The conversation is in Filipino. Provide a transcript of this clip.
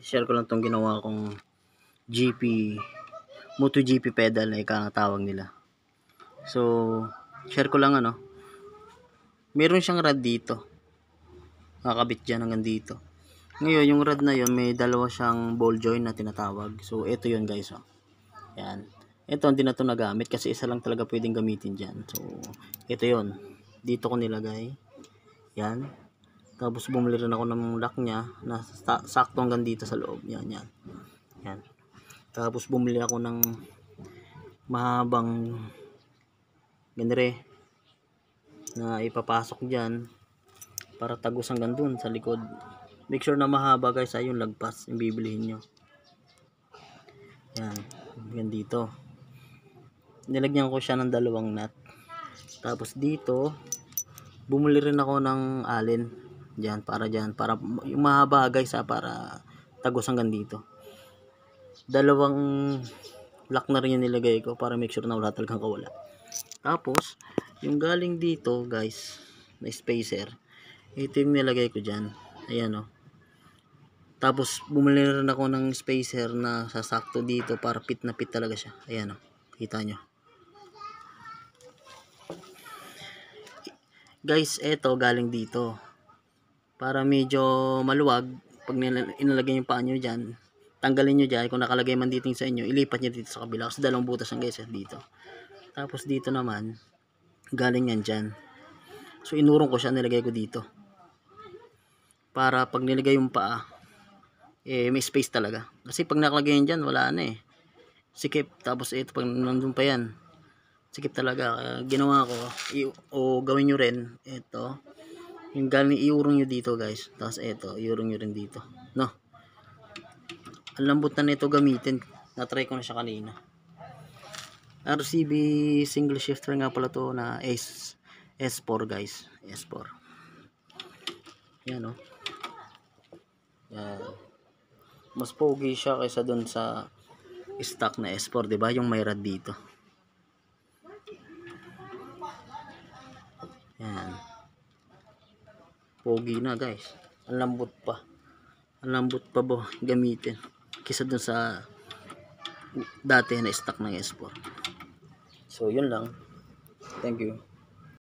Share ko lang tong ginawa kong GP, MotoGP pedal na ikatawag nila. So, share ko lang meron siyang rod dito. Nakakabit dyan hanggang dito. Ngayon, yung rod na yon may dalawa siyang ball joint na tinatawag. So, ito yon guys. Yan. Ito, hindi na ito nagamit kasi isa lang talaga pwedeng gamitin dyan. So, ito yon. Dito ko nilagay. Yan. Tapos bumili rin ako ng lock niya na sakto hanggang dito sa loob. Yan. Yan. Tapos bumili ako ng mahabang ganire na ipapasok dyan para tagos hanggang dun sa likod. Make sure na mahaba guys, yung lagpas yung bibilihin nyo. Yan. Hanggang dito. Nilagyan ko siya ng dalawang nut. Tapos dito bumili rin ako ng allen dyan para yung mahaba guys para tagos hanggang dito. Dalawang lock na rin yung nilagay ko para make sure na wala talagang kawala. Tapos yung galing dito guys na spacer, ito yung nilagay ko dyan. Ayan Tapos bumili rin ako ng spacer na sasakto dito para fit na fit talaga siya. Ayan kita nyo guys, ito galing dito para medyo maluwag. Pag inalagay yung paa nyo dyan, tanggalin nyo dyan. Kung nakalagay man dito sa inyo, ilipat nyo dito sa kabila kasi dalawang butas ang guys dito. Tapos dito naman galing yan dyan. So inurong ko siya, nilagay ko dito para pag nilagay yung paa may space talaga. Kasi pag nakalagay yan dyan, wala na sikip. Tapos ito pag nandun pa yan, sikip talaga. Ginawa ko gawin nyo rin ito, yung galing iurong nyo dito guys. Tapos ito iurong nyo rin dito ang lambot na nito gamitin. Na-try ko na siya kanina. RCB single shifter nga pala to na S4 guys. S4 yan yan. Mas pogi siya kaysa dun sa stock na S4, diba? Yung may rod dito. Yan. Pogi na guys. Ang lambot pa. Ang lambot pa gamitin kaysa dun sa dati na stock ng S4. So yun lang. Thank you.